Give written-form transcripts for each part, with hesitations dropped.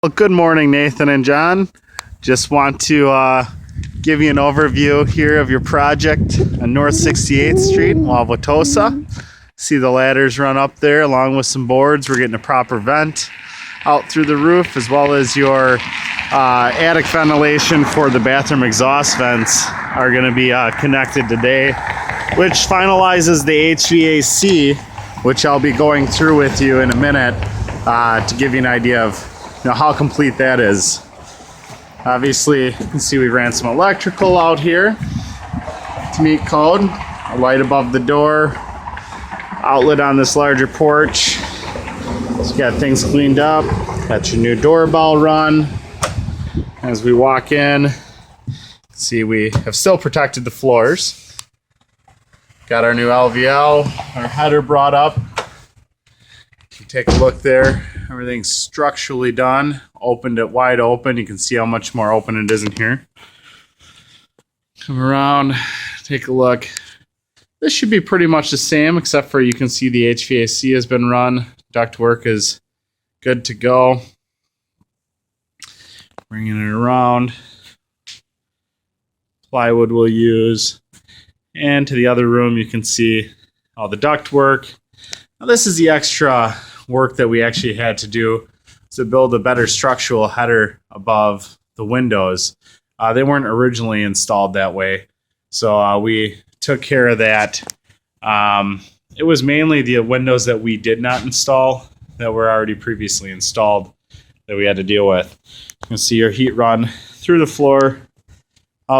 Well, good morning, Nathan and John. Just want to give you an overview here of your project on North 68th Street, Wauwatosa. See the ladders run up there along with some boards. We're getting a proper vent out through the roof, as well as your attic ventilation for the bathroom exhaust vents are going to be connected today, which finalizes the HVAC, which I'll be going through with you in a minute to give you an idea of how complete that is. Obviously, you can see we ran some electrical out here to meet code. A light above the door, outlet on this larger porch. So you got things cleaned up. Got your new doorbell run. As we walk in, see we have still protected the floors. Got our new LVL, our header brought up. You take a look there. Everything's structurally done. Opened it wide open. You can see how much more open it is in here. Come around, take a look. This should be pretty much the same, except for you can see the HVAC has been run. Ductwork is good to go. Bringing it around. Plywood we'll use. And to the other room, you can see all the ductwork. Now this is the extra work that we actually had to do to build a better structural header above the windows. They weren't originally installed that way, so we took care of that. It was mainly the windows that we did not install that were already previously installed that we had to deal with. You can see your heat run through the floor.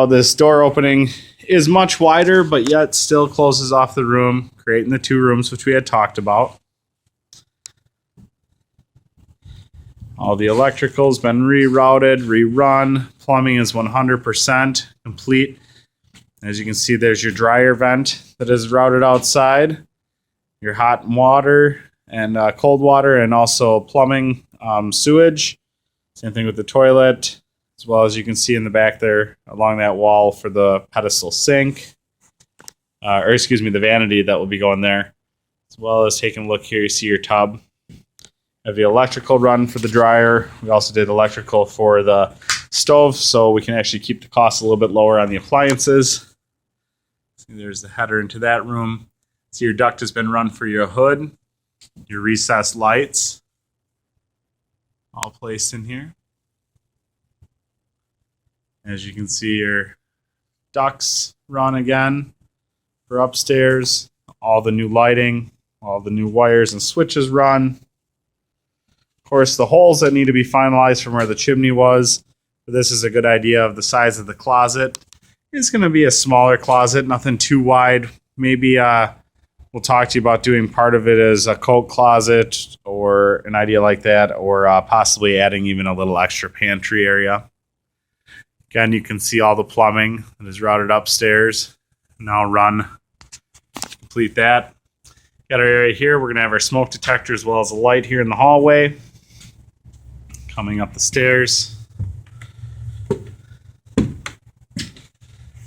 This door opening is much wider, but yet still closes off the room, creating the two rooms which we had talked about. All the electrical's been rerouted, rerun. Plumbing is 100% complete. As you can see, there's your dryer vent that is routed outside. Your hot water and cold water, and also plumbing, sewage. Same thing with the toilet, as well as you can see in the back there along that wall for the pedestal sink. The vanity that will be going there. As well as taking a look here, you see your tub. Have the electrical run for the dryer. We also did electrical for the stove, so we can actually keep the cost a little bit lower on the appliances. See, there's the header into that room. See, your duct has been run for your hood, your recessed lights, all placed in here. As you can see, your ducts run again for upstairs. All the new lighting, all the new wires and switches run. Of course, the holes that need to be finalized from where the chimney was. But this is a good idea of the size of the closet. It's going to be a smaller closet, nothing too wide. Maybe we'll talk to you about doing part of it as a coat closet or an idea like that, or possibly adding even a little extra pantry area. Again, you can see all the plumbing that is routed upstairs. Now run to complete that. Got our area here. We're going to have our smoke detector as well as a light here in the hallway. Coming up the stairs.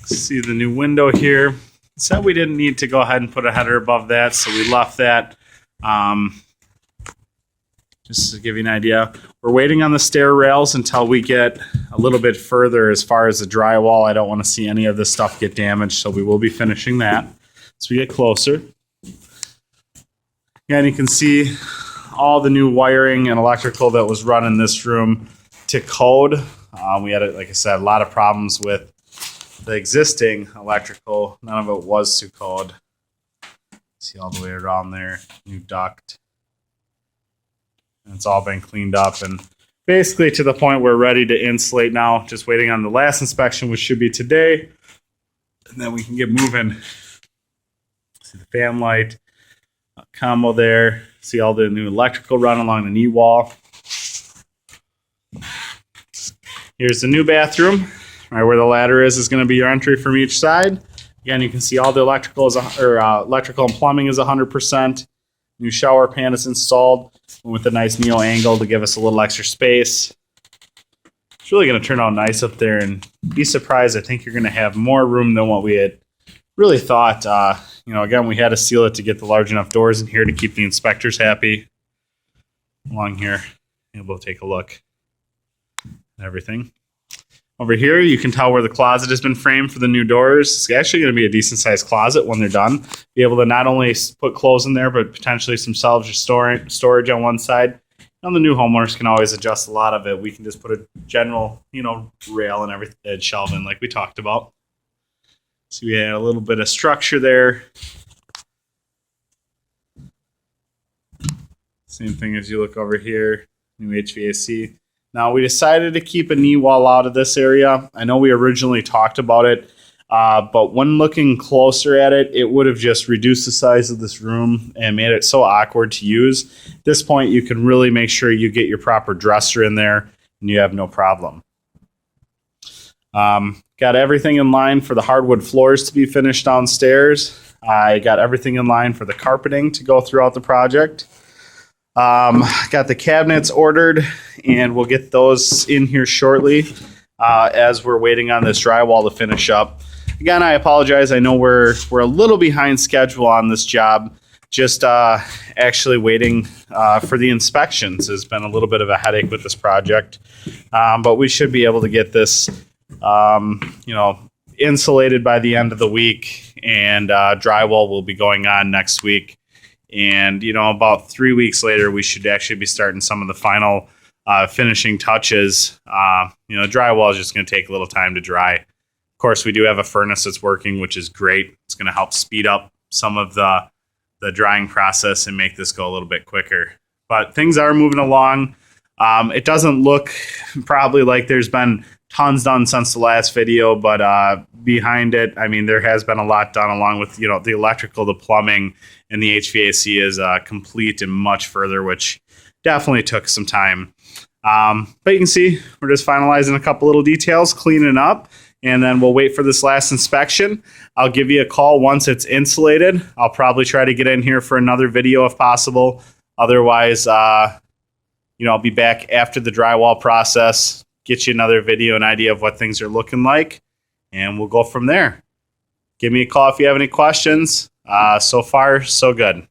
See the new window here. Said we didn't need to go ahead and put a header above that, so we left that. Just to give you an idea, we're waiting on the stair rails until we get a little bit further as far as the drywall. I don't want to see any of this stuff get damaged, so we will be finishing that as we get closer. And you can see all the new wiring and electrical that was run in this room to code. We had, like I said, a lot of problems with the existing electrical. None of it was to code. See all the way around there, new duct. And it's all been cleaned up and basically to the point we're ready to insulate now. Just waiting on the last inspection, which should be today. And then we can get moving. See the fan light combo there. See all the new electrical run along the knee wall. Here's the new bathroom. Right where the ladder is going to be your entry from each side. Again, you can see all the electrical electrical and plumbing is 100%. New shower pan is installed with a nice neo angle to give us a little extra space. It's really going to turn out nice up there, and be surprised. I think you're going to have more room than what we had really thought. Again, we had to seal it to get the large enough doors in here to keep the inspectors happy. Along here, and we'll take a look. and everything. Over here, you can tell where the closet has been framed for the new doors. It's actually going to be a decent sized closet when they're done. Be able to not only put clothes in there, but potentially some shelves or storage on one side. And the new homeowners can always adjust a lot of it. We can just put a general, rail and everything, shelf in like we talked about. So we had a little bit of structure there. Same thing as you look over here, new HVAC. Now, we decided to keep a knee wall out of this area. I know we originally talked about it, but when looking closer at it, it would have just reduced the size of this room and made it so awkward to use. At this point, you can really make sure you get your proper dresser in there and you have no problem. Got everything in line for the hardwood floors to be finished downstairs. I got everything in line for the carpeting to go throughout the project. Got the cabinets ordered, and we'll get those in here shortly as we're waiting on this drywall to finish up. Again, I apologize. I know we're a little behind schedule on this job. Just actually waiting for the inspections has been a little bit of a headache with this project, but we should be able to get this, insulated by the end of the week, and drywall will be going on next week. And, about 3 weeks later, we should actually be starting some of the final finishing touches. Drywall is just going to take a little time to dry. Of course, we do have a furnace that's working, which is great. It's going to help speed up some of the drying process and make this go a little bit quicker. But things are moving along. It doesn't look probably like there's been tons done since the last video, but behind it, there has been a lot done along with, the electrical, the plumbing, and the HVAC is complete and much further, which definitely took some time. But you can see we're just finalizing a couple little details, cleaning up, and then we'll wait for this last inspection. I'll give you a call once it's insulated. I'll probably try to get in here for another video if possible. Otherwise, I'll be back after the drywall process, get you another video, an idea of what things are looking like, and we'll go from there. Give me a call if you have any questions. So far, so good.